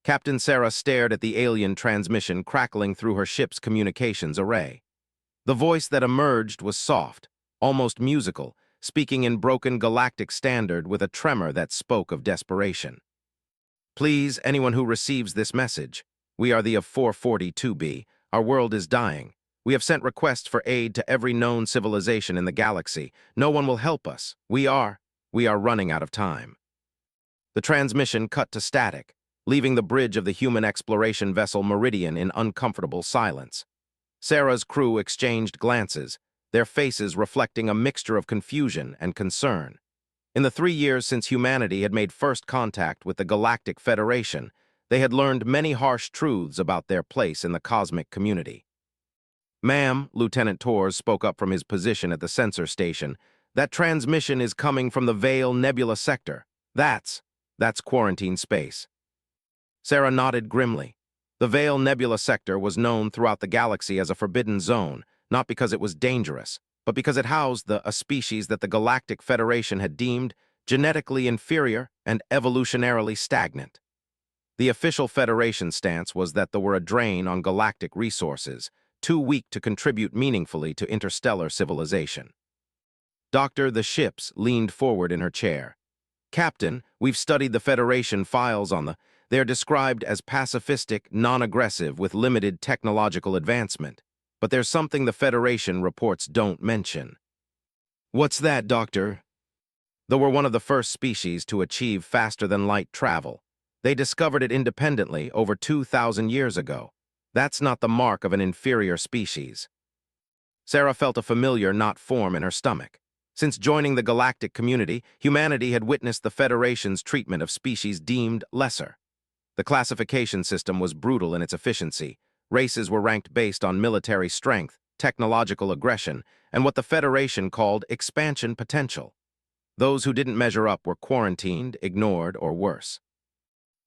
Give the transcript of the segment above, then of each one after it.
Captain Sarah stared at the alien transmission crackling through her ship's communications array. The voice that emerged was soft, almost musical, speaking in broken galactic standard with a tremor that spoke of desperation. Please, anyone who receives this message. We are the of 442B. Our world is dying. We have sent requests for aid to every known civilization in the galaxy. No one will help us. We are running out of time. The transmission cut to static, leaving the bridge of the human exploration vessel Meridian in uncomfortable silence. Sarah's crew exchanged glances, their faces reflecting a mixture of confusion and concern. In the 3 years since humanity had made first contact with the Galactic Federation, they had learned many harsh truths about their place in the cosmic community. "Ma'am," Lieutenant Torres spoke up from his position at the sensor station, "that transmission is coming from the Vale Nebula sector. That's quarantine space." Sarah nodded grimly. The Vale Nebula sector was known throughout the galaxy as a forbidden zone, not because it was dangerous, but because it housed a species that the Galactic Federation had deemed genetically inferior and evolutionarily stagnant. The official Federation stance was that they were a drain on galactic resources, too weak to contribute meaningfully to interstellar civilization. The ships leaned forward in her chair. "Captain, we've studied the Federation files on the... They're described as pacifistic, non-aggressive, with limited technological advancement. But there's something the Federation reports don't mention." "What's that, Doctor?" "They were one of the first species to achieve faster-than-light travel. They discovered it independently over 2,000 years ago. That's not the mark of an inferior species." Sarah felt a familiar knot form in her stomach. Since joining the galactic community, humanity had witnessed the Federation's treatment of species deemed lesser. The classification system was brutal in its efficiency. Races were ranked based on military strength, technological aggression, and what the Federation called expansion potential. Those who didn't measure up were quarantined, ignored, or worse.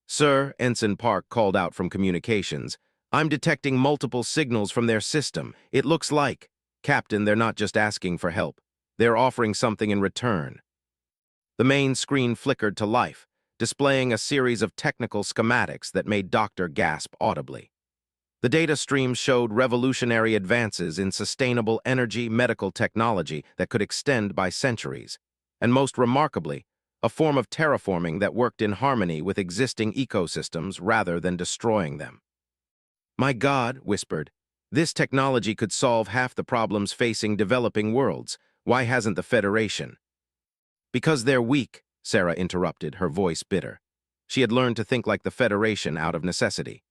"Sir," Ensign Park called out from communications, "I'm detecting multiple signals from their system. It looks like..." "Captain, they're not just asking for help. They're offering something in return." The main screen flickered to life, displaying a series of technical schematics that made Doctor gasp audibly. The data stream showed revolutionary advances in sustainable energy medical technology that could extend by centuries, and most remarkably, a form of terraforming that worked in harmony with existing ecosystems rather than destroying them. "My God," whispered, "this technology could solve half the problems facing developing worlds. Why hasn't the Federation?" "Because they're weak," Sarah interrupted, her voice bitter. She had learned to think like the Federation out of necessity.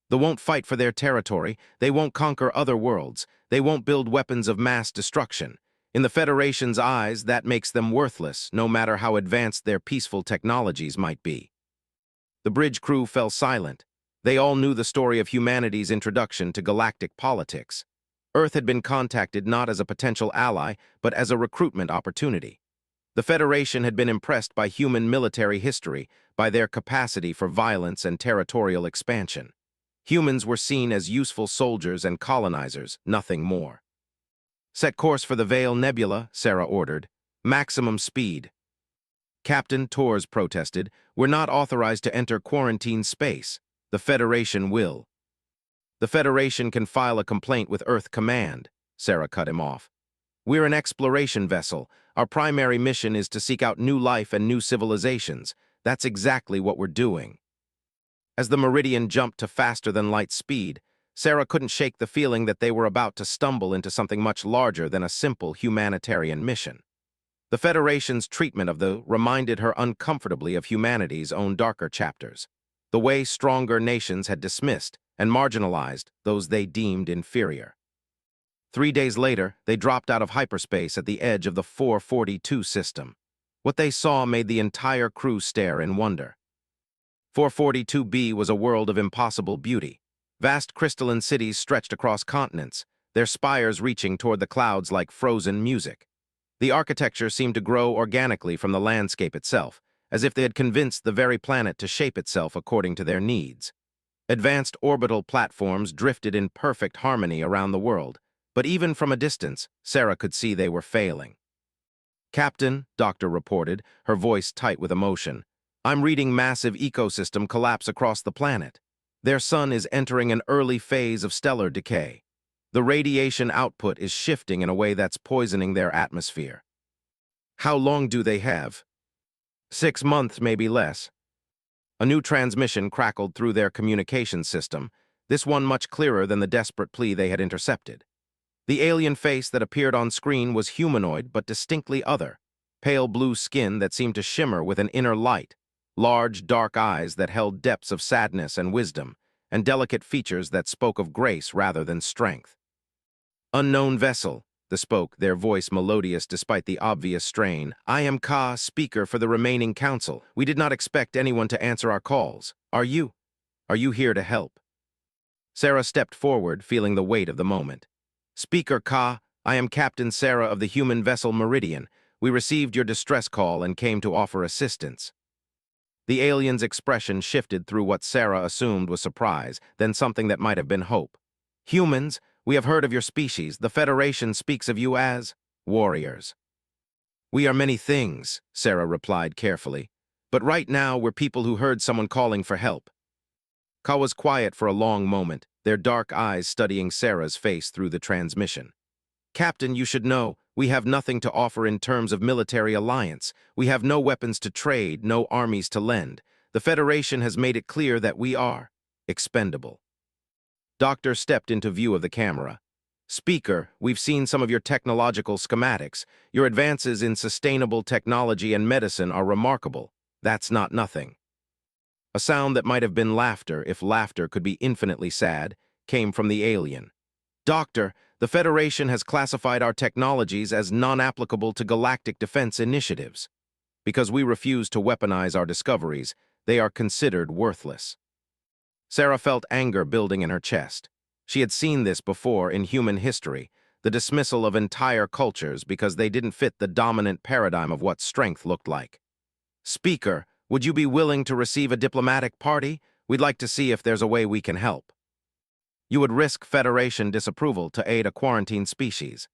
"They won't fight for their territory. They won't conquer other worlds. They won't build weapons of mass destruction. In the Federation's eyes, that makes them worthless, no matter how advanced their peaceful technologies might be." The bridge crew fell silent. They all knew the story of humanity's introduction to galactic politics. Earth had been contacted not as a potential ally, but as a recruitment opportunity. The Federation had been impressed by human military history, by their capacity for violence and territorial expansion. Humans were seen as useful soldiers and colonizers, nothing more. "Set course for the Vale Nebula," Sarah ordered. "Maximum speed." "Captain," Torres protested, "we're not authorized to enter quarantine space. The Federation will." "The Federation can file a complaint with Earth Command," Sarah cut him off. "We're an exploration vessel. Our primary mission is to seek out new life and new civilizations. That's exactly what we're doing." As the Meridian jumped to faster-than-light speed, Sarah couldn't shake the feeling that they were about to stumble into something much larger than a simple humanitarian mission. The Federation's treatment of them reminded her uncomfortably of humanity's own darker chapters, the way stronger nations had dismissed and marginalized those they deemed inferior. 3 days later, they dropped out of hyperspace at the edge of the 442 system. What they saw made the entire crew stare in wonder. 442B was a world of impossible beauty. Vast crystalline cities stretched across continents, their spires reaching toward the clouds like frozen music. The architecture seemed to grow organically from the landscape itself, as if they had convinced the very planet to shape itself according to their needs. Advanced orbital platforms drifted in perfect harmony around the world, but even from a distance, Sarah could see they were failing. "Captain," Doctor reported, her voice tight with emotion, I'm reading massive ecosystem collapse across the planet. Their sun is entering an early phase of stellar decay. The radiation output is shifting in a way that's poisoning their atmosphere. How long do they have? 6 months, maybe less. A new transmission crackled through their communication system, this one much clearer than the desperate plea they had intercepted. The alien face that appeared on screen was humanoid but distinctly other, pale blue skin that seemed to shimmer with an inner light, large, dark eyes that held depths of sadness and wisdom, and delicate features that spoke of grace rather than strength. Unknown vessel, they spoke, their voice melodious despite the obvious strain. I am Ka, speaker for the remaining council. We did not expect anyone to answer our calls. Are you? Are you here to help? Sarah stepped forward, feeling the weight of the moment. Speaker Ka, I am Captain Sarah of the human vessel Meridian. We received your distress call and came to offer assistance. The alien's expression shifted through what Sarah assumed was surprise, then something that might have been hope. Humans, we have heard of your species. The Federation speaks of you as warriors. We are many things, Sarah replied carefully. But right now we're people who heard someone calling for help. Ka was quiet for a long moment, their dark eyes studying Sarah's face through the transmission. Captain, you should know, we have nothing to offer in terms of military alliance. We have no weapons to trade, no armies to lend. The Federation has made it clear that we are expendable. Doctor stepped into view of the camera. Speaker, we've seen some of your technological schematics. Your advances in sustainable technology and medicine are remarkable. That's not nothing. A sound that might have been laughter, if laughter could be infinitely sad, came from the alien. Doctor, the Federation has classified our technologies as non-applicable to galactic defense initiatives. Because we refuse to weaponize our discoveries, they are considered worthless. Sarah felt anger building in her chest. She had seen this before in human history, the dismissal of entire cultures because they didn't fit the dominant paradigm of what strength looked like. Speaker, would you be willing to receive a diplomatic party? We'd like to see if there's a way we can help. You would risk Federation disapproval to aid a quarantined species.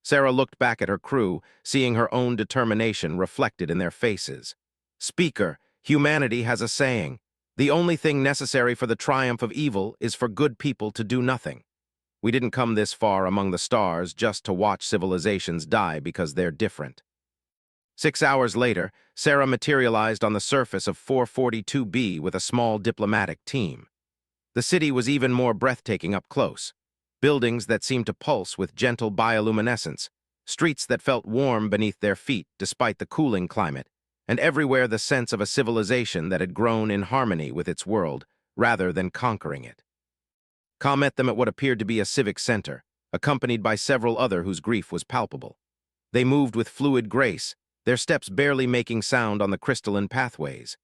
Sarah looked back at her crew, seeing her own determination reflected in their faces. Speaker, humanity has a saying. The only thing necessary for the triumph of evil is for good people to do nothing. We didn't come this far among the stars just to watch civilizations die because they're different. 6 hours later, Sarah materialized on the surface of 442B with a small diplomatic team. The city was even more breathtaking up close. Buildings that seemed to pulse with gentle bioluminescence, streets that felt warm beneath their feet despite the cooling climate, and everywhere the sense of a civilization that had grown in harmony with its world, rather than conquering it. Ka met them at what appeared to be a civic center, accompanied by several others whose grief was palpable. They moved with fluid grace, their steps barely making sound on the crystalline pathways.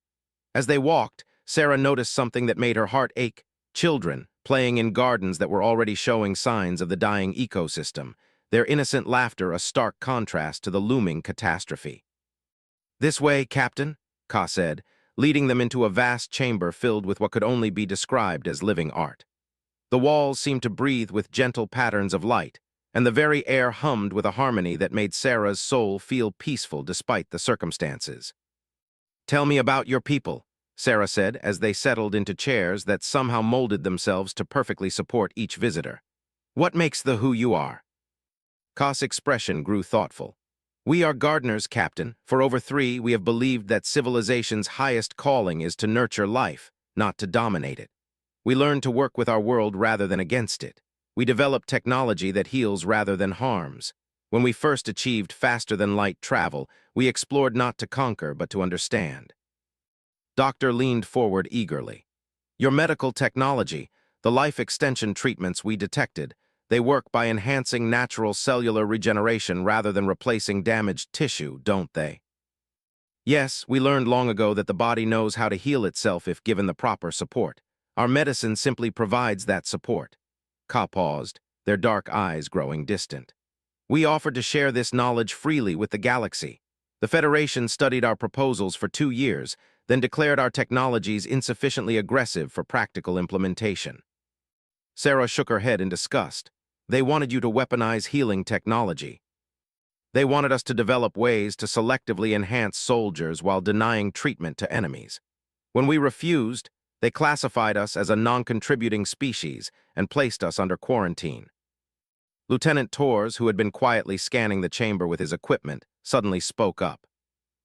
As they walked, Sarah noticed something that made her heart ache: children playing in gardens that were already showing signs of the dying ecosystem, their innocent laughter a stark contrast to the looming catastrophe. This way, Captain, Ka said, leading them into a vast chamber filled with what could only be described as living art. The walls seemed to breathe with gentle patterns of light, and the very air hummed with a harmony that made Sarah's soul feel peaceful despite the circumstances. Tell me about your people, Sarah said as they settled into chairs that somehow molded themselves to perfectly support each visitor. What makes the who you are? Ka's expression grew thoughtful. We are gardeners, Captain. For over 3, we have believed that civilization's highest calling is to nurture life, not to dominate it. We learn to work with our world rather than against it. We develop technology that heals rather than harms. When we first achieved faster-than-light travel, we explored not to conquer but to understand. Doctor leaned forward eagerly. Your medical technology, the life extension treatments we detected, they work by enhancing natural cellular regeneration rather than replacing damaged tissue, don't they? Yes, we learned long ago that the body knows how to heal itself if given the proper support. Our medicine simply provides that support. Ka paused, their dark eyes growing distant. We offered to share this knowledge freely with the galaxy. The Federation studied our proposals for 2 years, then declared our technologies insufficiently aggressive for practical implementation. Sarah shook her head in disgust. They wanted you to weaponize healing technology. They wanted us to develop ways to selectively enhance soldiers while denying treatment to enemies. When we refused, they classified us as a non-contributing species and placed us under quarantine. Lieutenant Tors, who had been quietly scanning the chamber with his equipment, suddenly spoke up.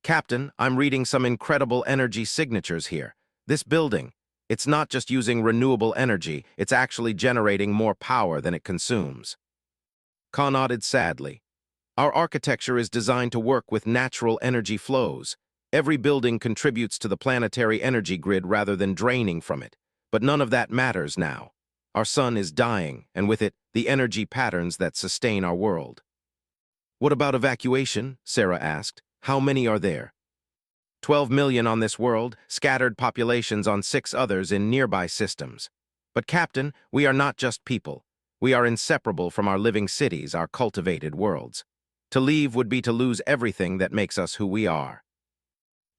"Captain, I'm reading some incredible energy signatures here. This building, it's not just using renewable energy, it's actually generating more power than it consumes." Ka nodded sadly. "Our architecture is designed to work with natural energy flows. Every building contributes to the planetary energy grid rather than draining from it. But none of that matters now. Our sun is dying, and with it, the energy patterns that sustain our world." "What about evacuation?" Sarah asked. "How many are there?" 12 million on this world, scattered populations on 6 others in nearby systems. But Captain, we are not just people. We are inseparable from our living cities, our cultivated worlds. To leave would be to lose everything that makes us who we are."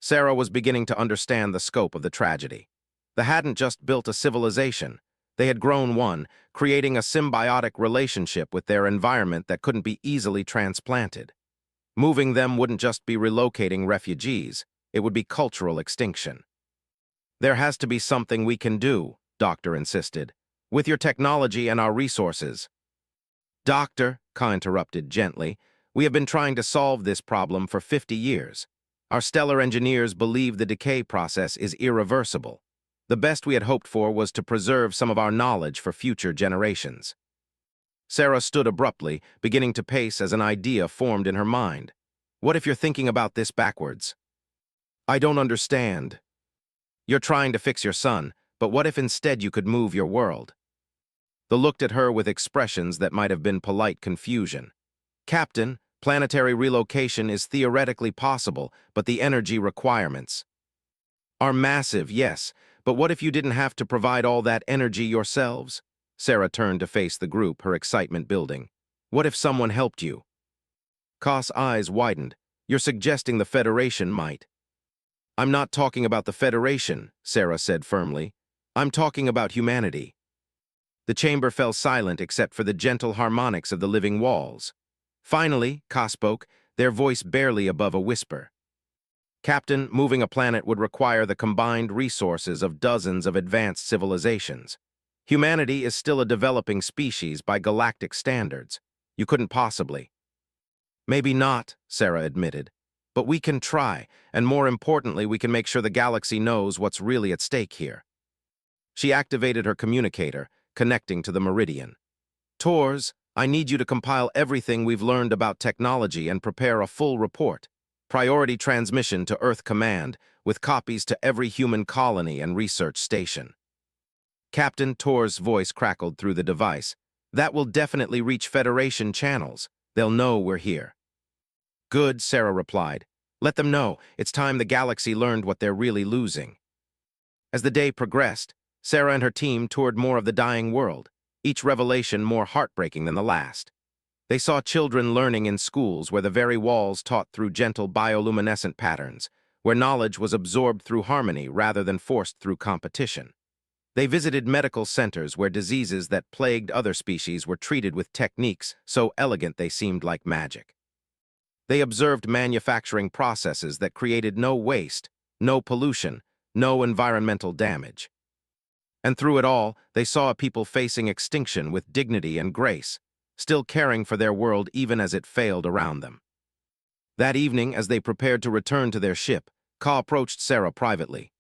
Sarah was beginning to understand the scope of the tragedy. They hadn't just built a civilization. They had grown one, creating a symbiotic relationship with their environment that couldn't be easily transplanted. Moving them wouldn't just be relocating refugees, it would be cultural extinction. "There has to be something we can do," Doctor insisted. "With your technology and our resources." "Doctor," Ka interrupted gently, "we have been trying to solve this problem for 50 years. Our stellar engineers believe the decay process is irreversible. The best we had hoped for was to preserve some of our knowledge for future generations." Sarah stood abruptly, beginning to pace as an idea formed in her mind. "What if you're thinking about this backwards?" "I don't understand." "You're trying to fix your son, but what if instead you could move your world?" They looked at her with expressions that might have been polite confusion. "Captain, planetary relocation is theoretically possible, but the energy requirements are massive, yes, but what if you didn't have to provide all that energy yourselves?" Sarah turned to face the group, her excitement building. "What if someone helped you?" Ka's eyes widened. "You're suggesting the Federation might." "I'm not talking about the Federation," Sarah said firmly. "I'm talking about humanity." The chamber fell silent except for the gentle harmonics of the living walls. Finally, Ka spoke, their voice barely above a whisper. "Captain, moving a planet would require the combined resources of dozens of advanced civilizations. Humanity is still a developing species by galactic standards. You couldn't possibly." "Maybe not," Sarah admitted. "But we can try, and more importantly, we can make sure the galaxy knows what's really at stake here." She activated her communicator, connecting to the Meridian. "Tors, I need you to compile everything we've learned about technology and prepare a full report. Priority transmission to Earth Command, with copies to every human colony and research station." Captain Tor's voice crackled through the device. "That will definitely reach Federation channels. They'll know we're here." "Good," Sarah replied. "Let them know. It's time the galaxy learned what they're really losing." As the day progressed, Sarah and her team toured more of the dying world, each revelation more heartbreaking than the last. They saw children learning in schools where the very walls taught through gentle bioluminescent patterns, where knowledge was absorbed through harmony rather than forced through competition. They visited medical centers where diseases that plagued other species were treated with techniques so elegant they seemed like magic. They observed manufacturing processes that created no waste, no pollution, no environmental damage. And through it all, they saw a people facing extinction with dignity and grace, still caring for their world even as it failed around them. That evening, as they prepared to return to their ship, Ka approached Sarah privately.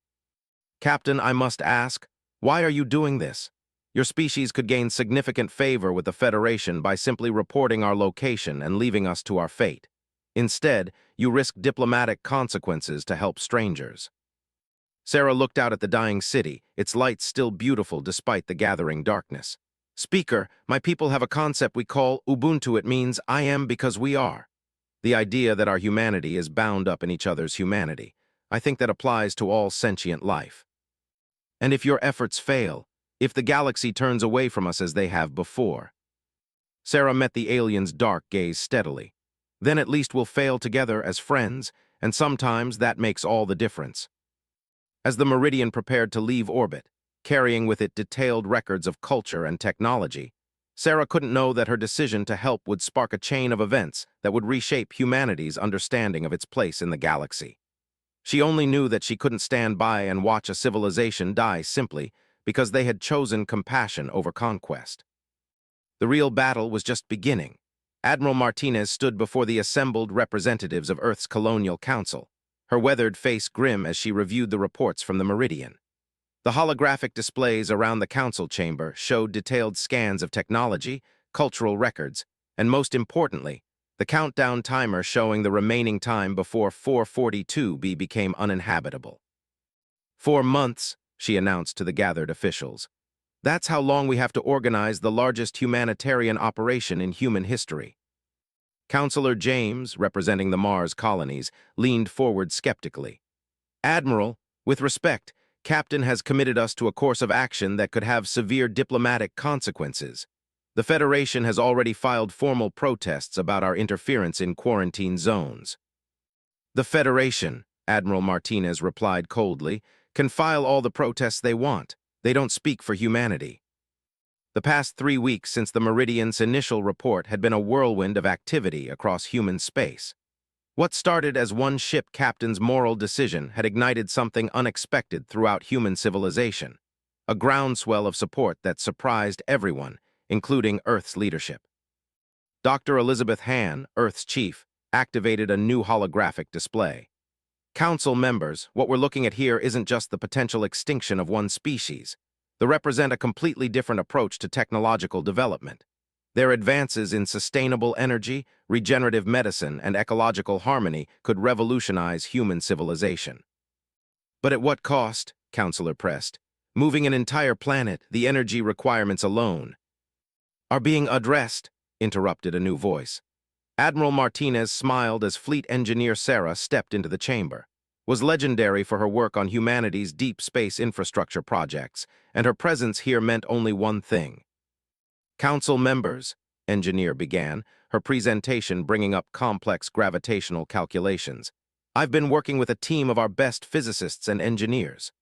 "Captain, I must ask, why are you doing this? Your species could gain significant favor with the Federation by simply reporting our location and leaving us to our fate. Instead, you risk diplomatic consequences to help strangers." Sarah looked out at the dying city, its lights still beautiful despite the gathering darkness. "Speaker, my people have a concept we call Ubuntu. It means I am because we are. The idea that our humanity is bound up in each other's humanity. I think that applies to all sentient life. And if your efforts fail, if the galaxy turns away from us as they have before." Sarah met the alien's dark gaze steadily. "Then at least we'll fail together as friends, and sometimes that makes all the difference." As the Meridian prepared to leave orbit, carrying with it detailed records of culture and technology, Sarah couldn't know that her decision to help would spark a chain of events that would reshape humanity's understanding of its place in the galaxy. She only knew that she couldn't stand by and watch a civilization die simply because they had chosen compassion over conquest. The real battle was just beginning. Admiral Martinez stood before the assembled representatives of Earth's Colonial Council, her weathered face grim as she reviewed the reports from the Meridian. The holographic displays around the council chamber showed detailed scans of technology, cultural records, and most importantly, the countdown timer showing the remaining time before 442B became uninhabitable. 4 months, she announced to the gathered officials. That's how long we have to organize the largest humanitarian operation in human history. Counselor James, representing the Mars colonies, leaned forward skeptically. Admiral, with respect, Captain has committed us to a course of action that could have severe diplomatic consequences. The Federation has already filed formal protests about our interference in quarantine zones. The Federation, Admiral Martinez replied coldly, can file all the protests they want. They don't speak for humanity. The past 3 weeks since the Meridian's initial report had been a whirlwind of activity across human space. What started as one ship captain's moral decision had ignited something unexpected throughout human civilization, a groundswell of support that surprised everyone, including Earth's leadership. Dr. Elizabeth Hann, Earth's chief, activated a new holographic display. Council members, what we're looking at here isn't just the potential extinction of one species. They represent a completely different approach to technological development. Their advances in sustainable energy, regenerative medicine, and ecological harmony could revolutionize human civilization. But at what cost? Counselor pressed. Moving an entire planet, the energy requirements alone are being addressed, interrupted a new voice. Admiral Martinez smiled as Fleet Engineer Sarah stepped into the chamber. Was legendary for her work on humanity's deep space infrastructure projects, and her presence here meant only one thing. Council members, Engineer began, her presentation bringing up complex gravitational calculations. I've been working with a team of our best physicists and engineers.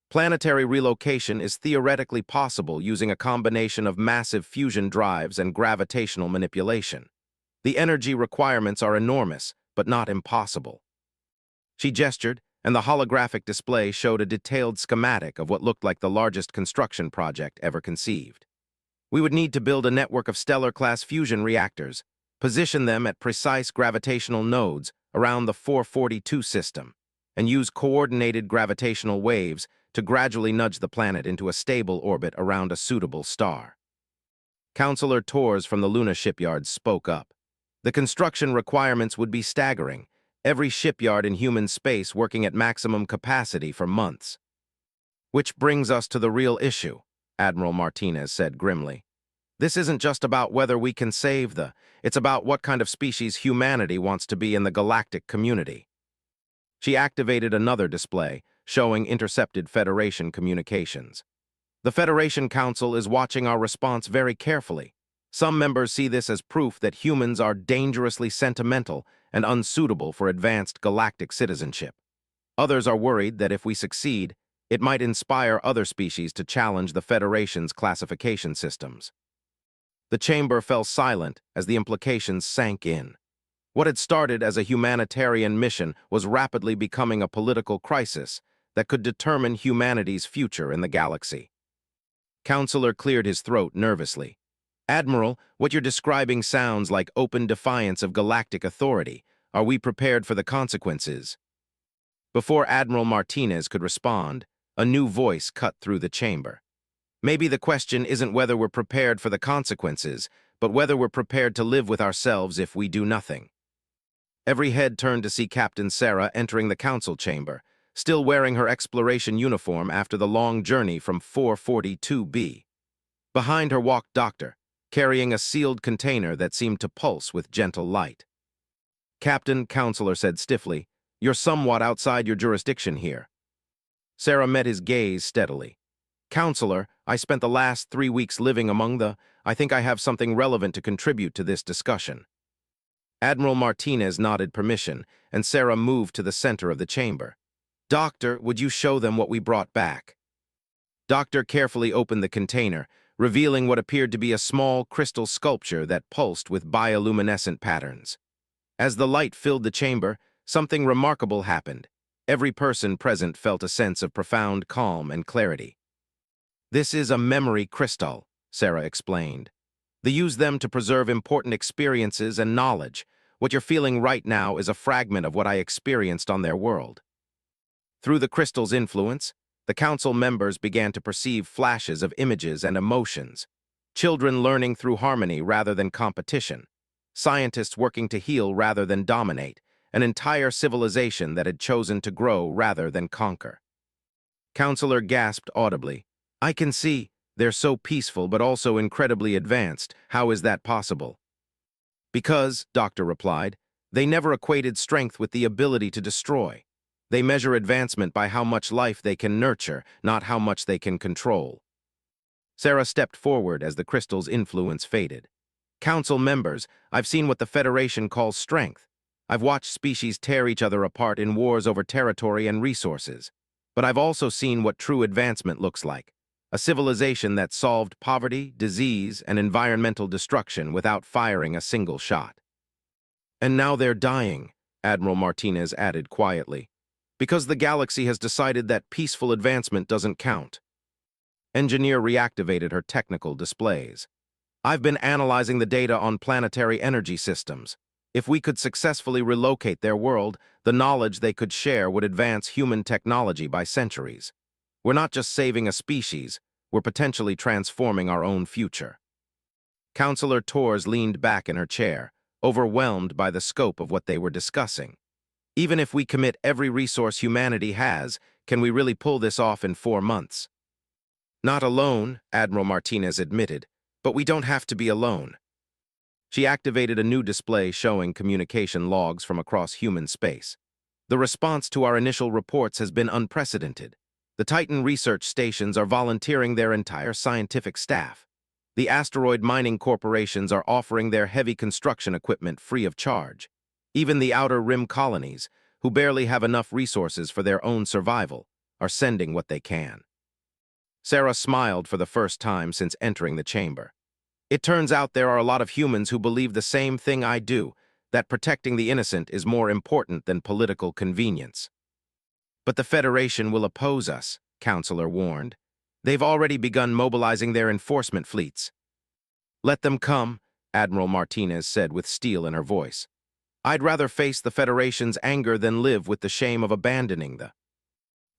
Planetary relocation is theoretically possible using a combination of massive fusion drives and gravitational manipulation. The energy requirements are enormous, but not impossible. She gestured, and the holographic display showed a detailed schematic of what looked like the largest construction project ever conceived. We would need to build a network of stellar-class fusion reactors, position them at precise gravitational nodes around the 442 system, and use coordinated gravitational waves to gradually nudge the planet into a stable orbit around a suitable star. Counselor Torres from the Luna shipyard spoke up. The construction requirements would be staggering, every shipyard in human space working at maximum capacity for months. Which brings us to the real issue, Admiral Martinez said grimly. This isn't just about whether we can save it's about what kind of species humanity wants to be in the galactic community. She activated another display, showing intercepted Federation communications. The Federation Council is watching our response very carefully. Some members see this as proof that humans are dangerously sentimental and unsuitable for advanced galactic citizenship. Others are worried that if we succeed, it might inspire other species to challenge the Federation's classification systems. The chamber fell silent as the implications sank in. What had started as a humanitarian mission was rapidly becoming a political crisis that could determine humanity's future in the galaxy. Counselor cleared his throat nervously. Admiral, what you're describing sounds like open defiance of galactic authority. Are we prepared for the consequences? Before Admiral Martinez could respond, a new voice cut through the chamber. Maybe the question isn't whether we're prepared for the consequences, but whether we're prepared to live with ourselves if we do nothing. Every head turned to see Captain Sarah entering the council chamber, still wearing her exploration uniform after the long journey from 442B. Behind her walked Doctor, carrying a sealed container that seemed to pulse with gentle light. Captain, Counselor said stiffly, you're somewhat outside your jurisdiction here. Sarah met his gaze steadily. Counselor, I spent the last 3 weeks living among I think I have something relevant to contribute to this discussion. Admiral Martinez nodded permission, and Sarah moved to the center of the chamber. Doctor, would you show them what we brought back? Doctor carefully opened the container, revealing what appeared to be a small crystal sculpture that pulsed with bioluminescent patterns. As the light filled the chamber, something remarkable happened. Every person present felt a sense of profound calm and clarity. "This is a memory crystal," Sarah explained. "They use them to preserve important experiences and knowledge. What you're feeling right now is a fragment of what I experienced on their world." Through the crystal's influence, the council members began to perceive flashes of images and emotions. Children learning through harmony rather than competition. Scientists working to heal rather than dominate. An entire civilization that had chosen to grow rather than conquer. Counselor gasped audibly. "I can see. They're so peaceful but also incredibly advanced. How is that possible?" "Because," Doctor replied, "they never equated strength with the ability to destroy. They measure advancement by how much life they can nurture, not how much they can control." Sarah stepped forward as the crystal's influence faded. "Council members, I've seen what the Federation calls strength. I've watched species tear each other apart in wars over territory and resources. But I've also seen what true advancement looks like. A civilization that solved poverty, disease, and environmental destruction without firing a single shot." "And now they're dying," Admiral Martinez added quietly, "because the galaxy has decided that peaceful advancement doesn't count." Engineer reactivated her technical displays. "I've been analyzing the data on planetary energy systems. If we could successfully relocate their world, the knowledge they could share would advance human technology by centuries. We're not just saving a species, we're potentially transforming our own future." Counselor Torres leaned back in her chair, overwhelmed by the scope of what they were discussing. "Even if we commit every resource humanity has, can we really pull this off in 4 months?" "Not alone," Admiral Martinez admitted, "but we don't have to be alone." She activated a new display showing communication logs from across human space. "The response to our initial reports has been unprecedented. The Titan research stations are volunteering their entire scientific staff. The asteroid mining corporations are offering their heavy construction equipment free of charge. Even the outer rim colonies, who barely have enough resources for their own survival, are sending what they can." Sarah smiled for the first time since entering the chamber. "It turns out there are a lot of humans who believe the same thing I do, that protecting the innocent is more important than political convenience." "But the Federation will oppose us," Counselor warned. "They've already begun mobilizing their enforcement fleets." "Let them come," Admiral Martinez said with steel in her voice. "I'd rather face the Federation's anger than live with the shame of abandoning the—"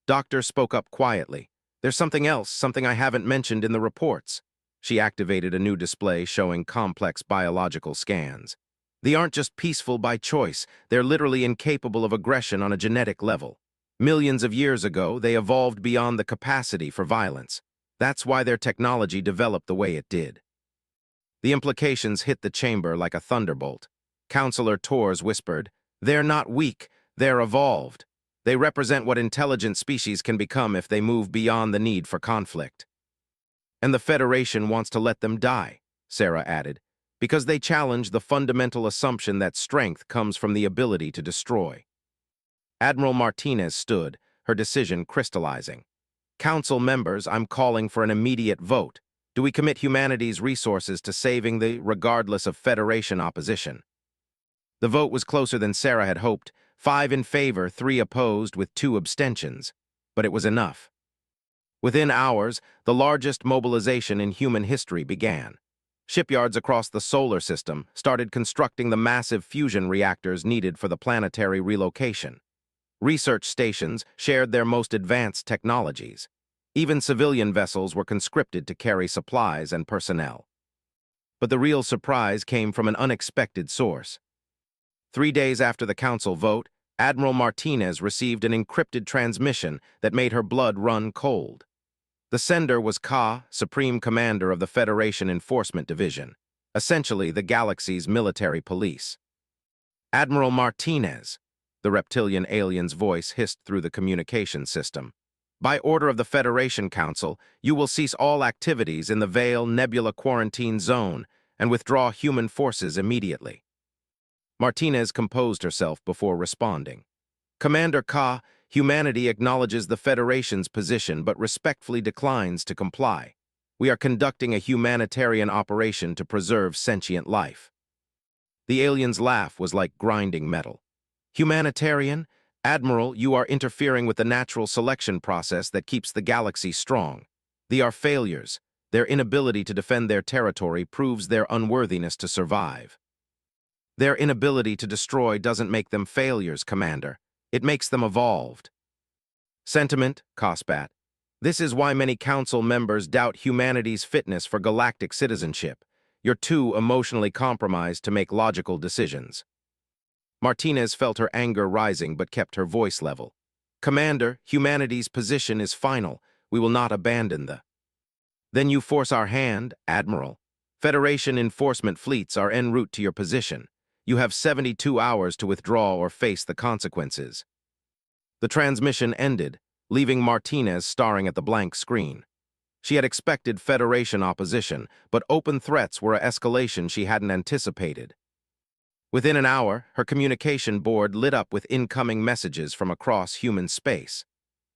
Doctor spoke up quietly. "There's something else, something I haven't mentioned in the reports." She activated a new display showing complex biological scans. "They aren't just peaceful by choice, they're literally incapable of aggression on a genetic level. Millions of years ago, they evolved beyond the capacity for violence. That's why their technology developed the way it did." The implications hit the chamber like a thunderbolt. Counselor Torres whispered, "They're not weak, they're evolved. They represent what intelligent species can become if they move beyond the need for conflict." "And the Federation wants to let them die," Sarah added, "because they challenge the fundamental assumption that strength comes from the ability to destroy." Admiral Martinez stood, her decision crystallizing. "Council members, I'm calling for an immediate vote. Do we commit humanity's resources to saving the, regardless of Federation opposition?" The vote was closer than Sarah had hoped, 5 in favor, 3 opposed, with 2 abstentions. But it was enough. Within hours, the largest mobilization in human history began. Shipyards across the solar system started constructing the massive fusion reactors needed for the planetary relocation. Research stations shared their most advanced technologies. Even civilian vessels were conscripted to carry supplies and personnel. But the real surprise came from an unexpected source. 3 days after the council vote, Admiral Martinez received an encrypted transmission that made her blood run cold. The sender was Ka, Supreme Commander of the Federation Enforcement Division, essentially the galaxy's military police. "Admiral Martinez," the reptilian alien's voice hissed through the communication system. "By order of the Federation Council, you will cease all activities in the Vale Nebula Quarantine Zone and withdraw human forces immediately." Martinez composed herself before responding. "Commander Ka, humanity acknowledges the Federation's position but respectfully declines to comply. We are conducting a humanitarian operation to preserve sentient life." The alien's laugh was like grinding metal. "Humanitarian? Admiral, you are interfering with the natural selection process that keeps the galaxy strong. They are failures. Their inability to defend their territory proves their unworthiness to survive." "Their inability to destroy doesn't make them failures, Commander. It makes them evolved." "Sentiment, Cospat. This is why many council members doubt humanity's fitness for galactic citizenship. You're too emotionally compromised to make logical decisions." Martinez felt her anger rising but kept her voice level. "Commander, humanity's position is final. We will not abandon the—" "Then you force our hand, Admiral. Federation enforcement fleets are en route to your position. You have 72 hours to withdraw or face the consequences." The transmission ended, leaving Martinez staring at the blank screen. She had expected Federation opposition, but open threats were an escalation she hadn't anticipated. Within an hour, her communication board lit up with incoming messages from across human space.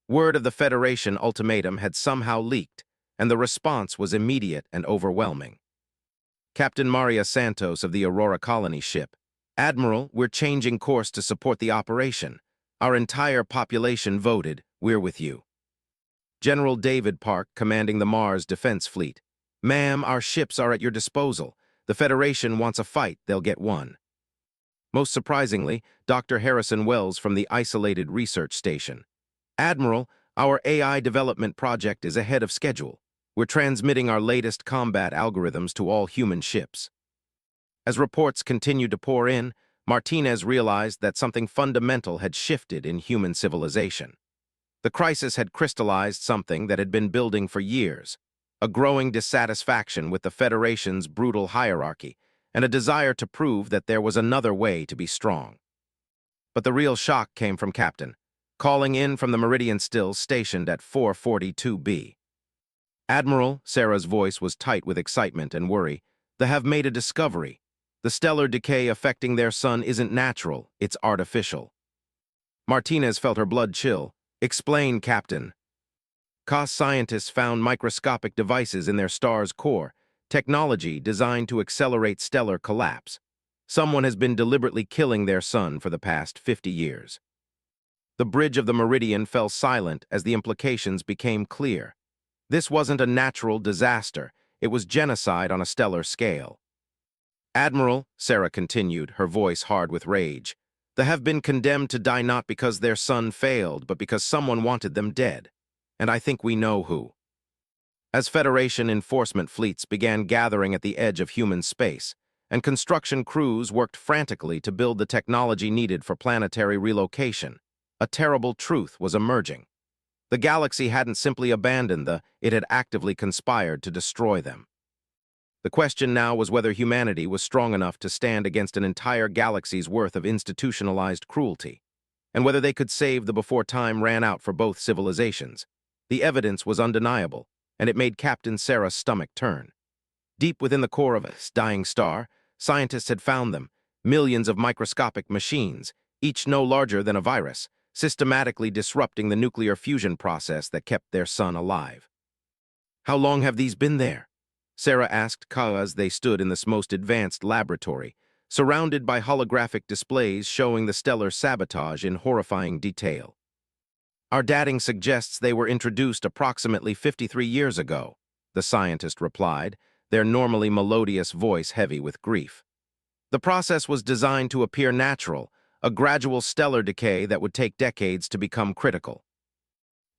Word of the Federation ultimatum had somehow leaked, and the response was immediate and overwhelming. Captain Maria Santos of the Aurora Colony ship. "Admiral, we're changing course to support the operation. Our entire population voted. We're with you." General David Park, commanding the Mars Defense Fleet. "Ma'am, our ships are at your disposal. The Federation wants a fight, they'll get one." Most surprisingly, Dr. Harrison Wells from the isolated research station. "Admiral, our AI development project is ahead of schedule. We're transmitting our latest combat algorithms to all human ships." As reports continued to pour in, Martinez realized that something fundamental had shifted in human civilization. The crisis had crystallized something that had been building for years: a growing dissatisfaction with the Federation's brutal hierarchy, and a desire to prove that there was another way to be strong. But the real shock came from Captain, calling in from the Meridian Stills stationed at 442B. "Admiral," Sarah's voice was tight with excitement and worry, "they have made a discovery. The stellar decay affecting their sun isn't natural, it's artificial." Martinez felt her blood chill. "Explain, Captain." "COS scientists found microscopic devices in their star's core, technology designed to accelerate stellar collapse. Someone has been deliberately killing their sun for the past 50 years. The bridge of the Meridian fell silent as the implications became clear. This wasn't a natural disaster, it was genocide on a stellar scale. "Admiral," Sarah continued, her voice hard with rage, "they have been condemned to die not because their sun failed, but because someone wanted them dead. And I think we know who." As Federation enforcement fleets began gathering at the edge of human space, and construction crews worked frantically to build the technology needed for planetary relocation, a terrible truth was emerging. The galaxy hadn't simply abandoned it had actively conspired to destroy them. The question now was whether humanity was strong enough to stand against an entire galaxy's worth of institutionalized cruelty, and whether they could save the before time ran out for both civilizations. The evidence was undeniable, and it made Captain Sarah's stomach turn. Deep within the core of a dying star, scientists had found them, millions of microscopic machines, each no larger than a virus, systematically disrupting the nuclear fusion process that kept their sun alive. "How long have these been there?" Sarah asked Ka as they stood in this most advanced laboratory, surrounded by holographic displays showing the stellar sabotage in horrifying detail. "Our dating suggests they were introduced approximately 53 years ago," the scientist replied, their normally melodious voice heavy with grief. "The process was designed to appear natural, a gradual stellar decay that would take decades to become critical."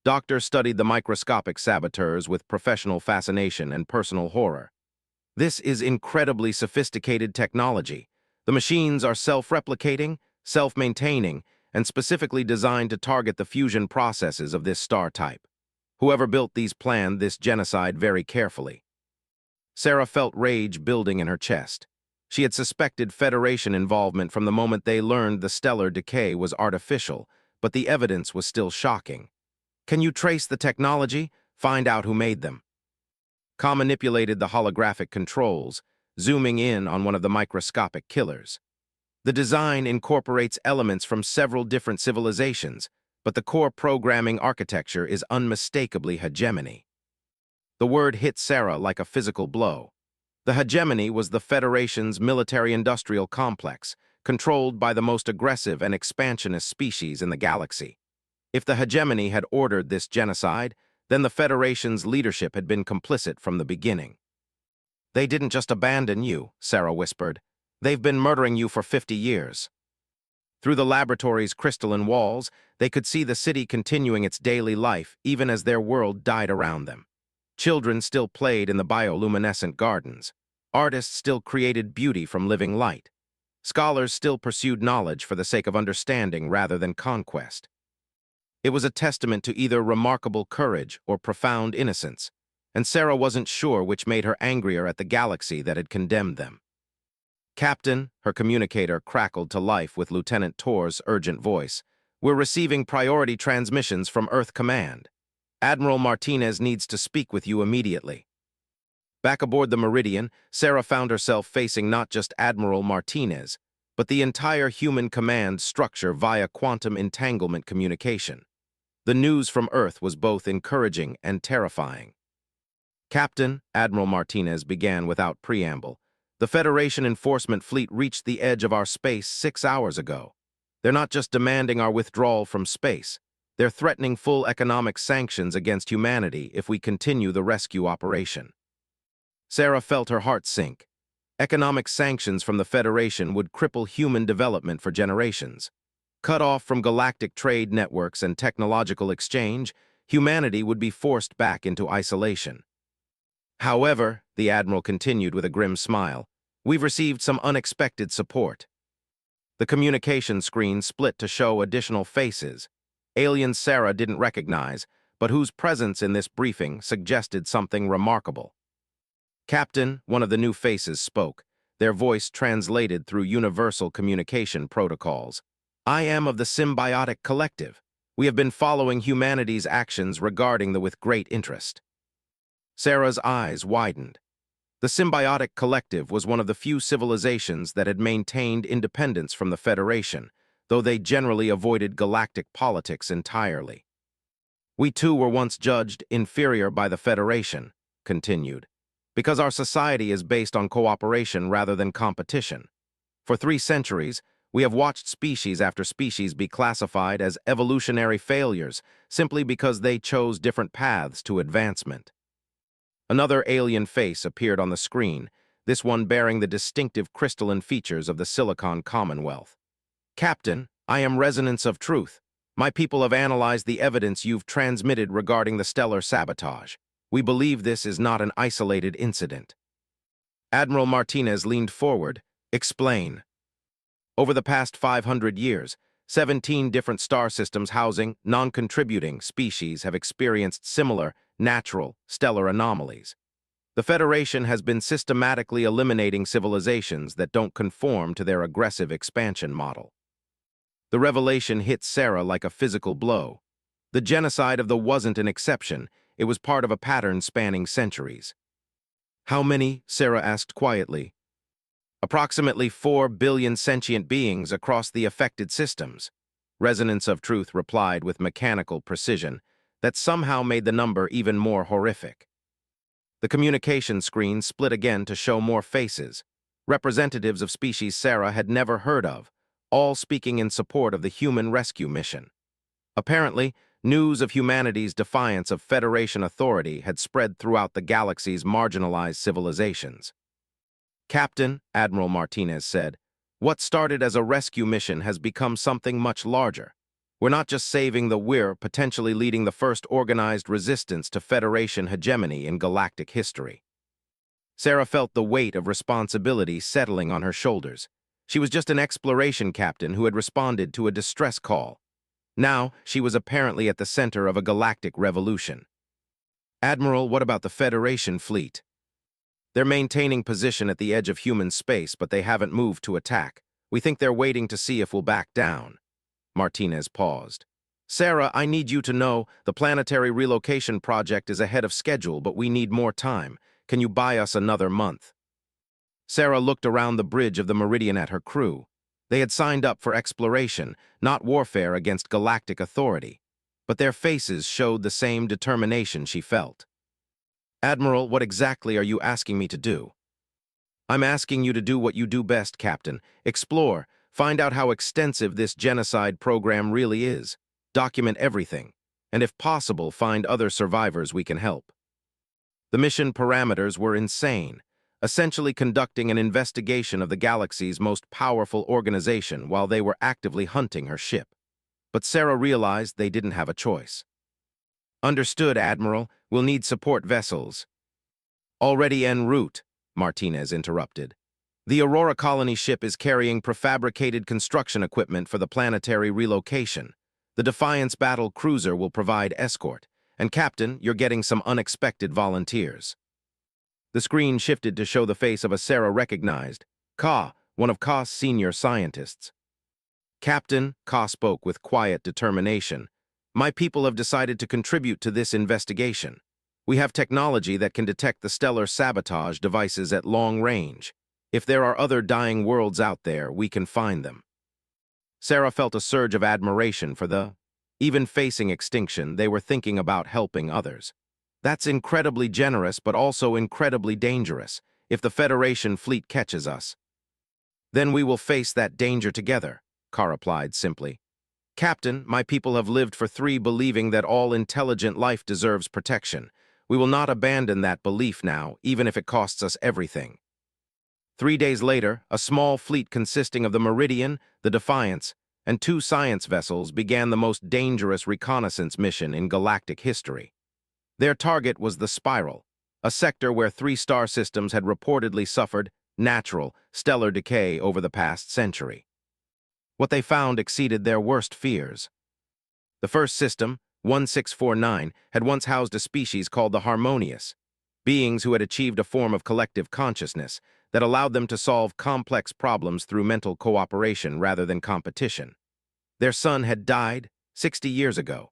Doctor studied the microscopic saboteurs with professional fascination and personal horror. "This is incredibly sophisticated technology. The machines are self-replicating, self-maintaining, and specifically designed to target the fusion processes of this star type. Whoever built these planned this genocide very carefully." Sarah felt rage building in her chest. She had suspected Federation involvement from the moment they learned the stellar decay was artificial, but the evidence was still shocking. "Can you trace the technology? Find out who made them." Ka manipulated the holographic controls, zooming in on one of the microscopic killers. The design incorporates elements from several different civilizations, but the core programming architecture is unmistakably hegemony. The word hit Sarah like a physical blow. The hegemony was the Federation's military-industrial complex, controlled by the most aggressive and expansionist species in the galaxy. If the hegemony had ordered this genocide, then the Federation's leadership had been complicit from the beginning. "They didn't just abandon you," Sarah whispered. "They've been murdering you for 50 years." Through the laboratory's crystalline walls, they could see the city continuing its daily life even as their world died around them. Children still played in the bioluminescent gardens. Artists still created beauty from living light. Scholars still pursued knowledge for the sake of understanding rather than conquest. It was a testament to either remarkable courage or profound innocence, and Sarah wasn't sure which made her angrier at the galaxy that had condemned them. "Captain," her communicator crackled to life with Lieutenant Tor's urgent voice, "we're receiving priority transmissions from Earth Command. Admiral Martinez needs to speak with you immediately." Back aboard the Meridian, Sarah found herself facing not just Admiral Martinez, but the entire human command structure via quantum entanglement communication. The news from Earth was both encouraging and terrifying. "Captain," Admiral Martinez began without preamble, "the Federation enforcement fleet reached the edge of our space 6 hours ago. They're not just demanding our withdrawal from space. They're threatening full economic sanctions against humanity if we continue the rescue operation." Sarah felt her heart sink. Economic sanctions from the Federation would cripple human development for generations. Cut off from galactic trade networks and technological exchange, humanity would be forced back into isolation. "However," the Admiral continued with a grim smile, "we've received some unexpected support." The communication screen split to show additional faces. Aliens Sarah didn't recognize, but whose presence in this briefing suggested something remarkable. "Captain," one of the new faces spoke, their voice translated through universal communication protocols. "I am of the Symbiotic Collective. We have been following humanity's actions regarding with great interest." Sarah's eyes widened. The Symbiotic Collective was one of the few civilizations that had maintained independence from the Federation, though they generally avoided galactic politics entirely. "We too were once judged inferior by the Federation," continued, "because our society is based on cooperation rather than competition. For 3 centuries, we have watched species after species be classified as evolutionary failures simply because they chose different paths to advancement." Another alien face appeared on the screen, this one bearing the distinctive crystalline features of the Silicon Commonwealth. "Captain, I am Resonance of Truth. My people have analyzed the evidence you've transmitted regarding the stellar sabotage. We believe this is not an isolated incident." Admiral Martinez leaned forward. "Explain." "Over the past 500 years, 17 different star systems housing non-contributing species have experienced similar, natural, stellar anomalies. The Federation has been systematically eliminating civilizations that don't conform to their aggressive expansion model." The revelation hit Sarah like a physical blow. The genocide of the wasn't an exception, it was part of a pattern spanning centuries. "How many?" Sarah asked quietly. "Approximately 4 billion sentient beings across the affected systems," Resonance of Truth replied with mechanical precision that somehow made the number even more horrific. The communication screen split again to show more faces, representatives of species Sarah had never heard of, all speaking in support of the human rescue mission. Apparently, news of humanity's defiance of Federation authority had spread throughout the galaxy's marginalized civilizations. "Captain," Admiral Martinez said, "what started as a rescue mission has become something much larger. We're not just saving we're potentially leading the first organized resistance to Federation hegemony in galactic history." Sarah felt the weight of responsibility settling on her shoulders. She was just an exploration captain who had responded to a distress call. Now, she was apparently at the center of a galactic revolution. "Admiral, what about the Federation fleet?" "They're maintaining position at the edge of human space, but they haven't moved to attack. We think they're waiting to see if we'll back down." Martinez paused. "Sarah, I need you to know the planetary relocation project is ahead of schedule, but we need more time. Can you buy us another month?" Sarah looked around the bridge of the Meridian at her crew. They had signed up for exploration, not warfare against galactic authority, but their faces showed the same determination she felt. Admiral, what exactly are you asking me to do? I'm asking you to do what you do best, Captain. Explore, find out how extensive this genocide program really is, document everything, and if possible, find other survivors we can help. The mission parameters were insane, essentially conducting an investigation of the galaxy's most powerful organization while they were actively hunting her ship. But Sarah realized they didn't have a choice. Understood, Admiral. We'll need support vessels. Already en route, Martinez interrupted. The Aurora Colony ship is carrying prefabricated construction equipment for the planetary relocation. The Defiance battle cruiser will provide escort. And Captain, you're getting some unexpected volunteers. The screen shifted to show the face of a Sarah recognized, Ka, one of Ka's senior scientists. Captain, Ka spoke with quiet determination, my people have decided to contribute to this investigation. We have technology that can detect the stellar sabotage devices at long range. If there are other dying worlds out there, we can find them. Sarah felt a surge of admiration for even facing extinction, they were thinking about helping others. That's incredibly generous, but also incredibly dangerous. If the Federation fleet catches us, then we will face that danger together, Ka replied simply. Captain, my people have lived for 3 believing that all intelligent life deserves protection. We will not abandon that belief now, even if it costs us everything. 3 days later, a small fleet consisting of the Meridian, the Defiance, and 2 science vessels began the most dangerous reconnaissance mission in galactic history. Their target was the Spiral, a sector where 3 star systems had reportedly suffered natural, stellar decay over the past century. What they found exceeded their worst fears. The first system, 1649, had once housed a species called the Harmonious, beings who had achieved a form of collective consciousness that allowed them to solve complex problems through mental cooperation rather than competition. Their son had died 60 years ago.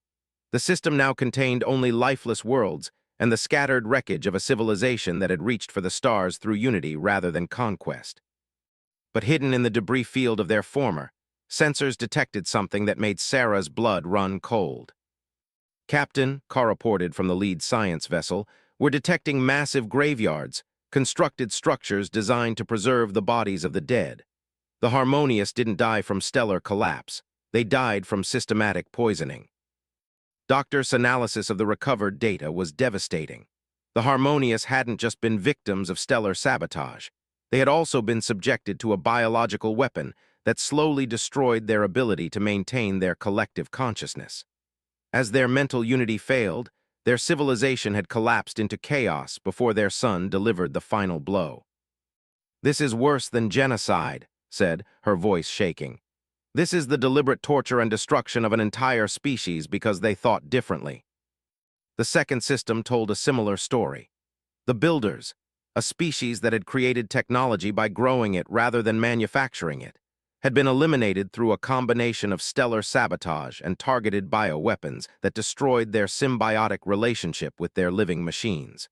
The system now contained only lifeless worlds and the scattered wreckage of a civilization that had reached for the stars through unity rather than conquest. But hidden in the debris field of their former, sensors detected something that made Sarah's blood run cold. Captain, Ka reported from the lead science vessel, were detecting massive graveyards, constructed structures designed to preserve the bodies of the dead. The Harmonious didn't die from stellar collapse. They died from systematic poisoning. Doctors' analysis of the recovered data was devastating. The Harmonious hadn't just been victims of stellar sabotage. They had also been subjected to a biological weapon that slowly destroyed their ability to maintain their collective consciousness. As their mental unity failed, their civilization had collapsed into chaos before their son delivered the final blow. "This is worse than genocide," said, her voice shaking. "This is the deliberate torture and destruction of an entire species because they thought differently." The second system told a similar story. The Builders, a species that had created technology by growing it rather than manufacturing it, had been eliminated through a combination of stellar sabotage and targeted bioweapons that destroyed their symbiotic relationship with their living machines.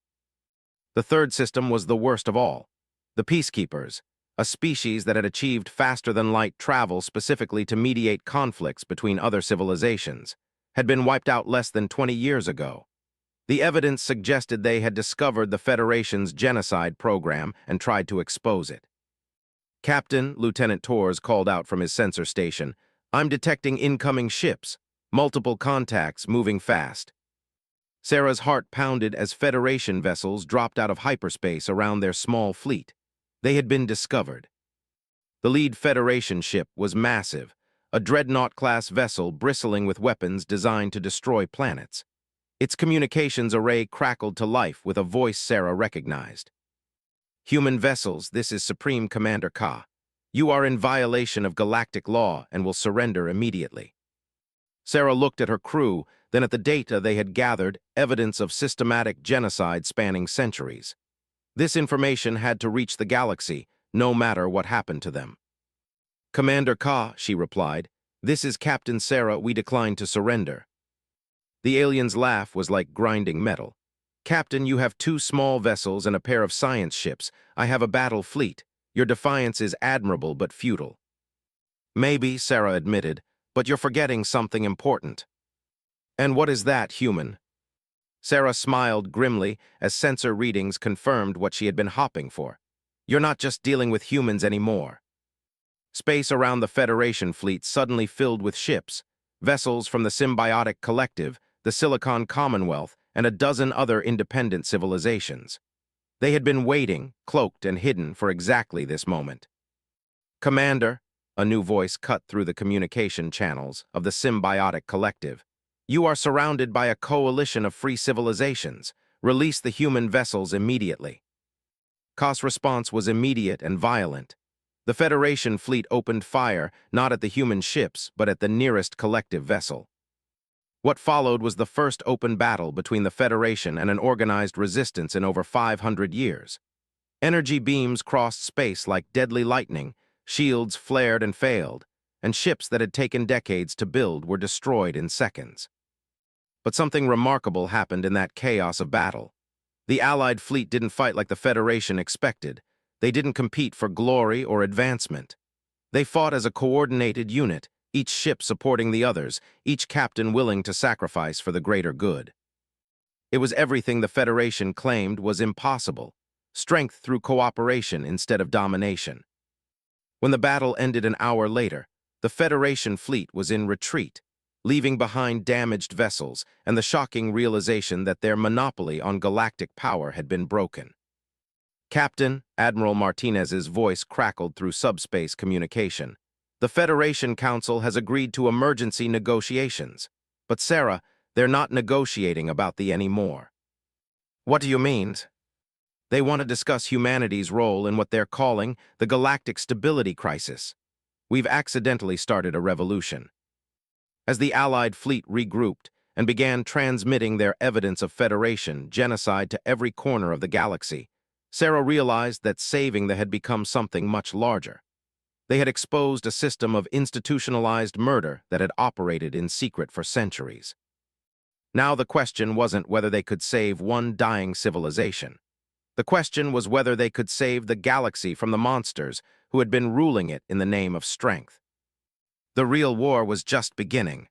The third system was the worst of all. The Peacekeepers, a species that had achieved faster-than-light travel specifically to mediate conflicts between other civilizations, had been wiped out less than 20 years ago. The evidence suggested they had discovered the Federation's genocide program and tried to expose it. "Captain," Lieutenant Torres called out from his sensor station, "I'm detecting incoming ships, multiple contacts moving fast." Sarah's heart pounded as Federation vessels dropped out of hyperspace around their small fleet. They had been discovered. The lead Federation ship was massive, a dreadnought-class vessel bristling with weapons designed to destroy planets. Its communications array crackled to life with a voice Sarah recognized. "Human vessels, this is Supreme Commander Ka. You are in violation of galactic law and will surrender immediately." Sarah looked at her crew, then at the data they had gathered, evidence of systematic genocide spanning centuries. This information had to reach the galaxy, no matter what happened to them. "Commander Ka," she replied, "this is Captain Sarah, we decline to surrender." The alien's laugh was like grinding metal. "Captain, you have 2 small vessels and a pair of science ships. I have a battle fleet. Your defiance is admirable but futile." "Maybe," Sarah admitted, "but you're forgetting something important." "And what is that, human?" Sarah smiled grimly as sensor readings confirmed what she had been hopping for. You're not just dealing with humans anymore. Space around the Federation fleet suddenly filled with ships, vessels from the Symbiotic Collective, the Silicon Commonwealth, and a dozen other independent civilizations. They had been waiting, cloaked and hidden, for exactly this moment. Commander, a new voice cut through the communication channels of the Symbiotic Collective. You are surrounded by a coalition of free civilizations. Release the human vessels immediately. Kaa's response was immediate and violent. The Federation fleet opened fire not at the human ships, but at the nearest collective vessel. What followed was the first open battle between the Federation and an organized resistance in over 500 years. Energy beams crossed space like deadly lightning, shields flared and failed, and ships that had taken decades to build were destroyed in seconds. But something remarkable happened in that chaos of battle. The Allied fleet didn't fight like the Federation expected. They didn't compete for glory or advancement. They fought as a coordinated unit, each ship supporting the others, each captain willing to sacrifice for the greater good. It was everything the Federation claimed was impossible: strength through cooperation instead of domination. When the battle ended an hour later, the Federation fleet was in retreat, leaving behind damaged vessels and the shocking realization that their monopoly on galactic power had been broken. Captain, Admiral Martinez's voice crackled through subspace communication. The Federation Council has agreed to emergency negotiations. But Sarah, they're not negotiating about the anymore. What do you mean? They want to discuss humanity's role in what they're calling the galactic stability crisis. We've accidentally started a revolution. As the Allied fleet regrouped and began transmitting their evidence of Federation genocide to every corner of the galaxy, Sarah realized that saving them had become something much larger. They had exposed a system of institutionalized murder that had operated in secret for centuries. Now the question wasn't whether they could save one dying civilization. The question was whether they could save the galaxy from the monsters who had been ruling it in the name of strength. The real war was just beginning.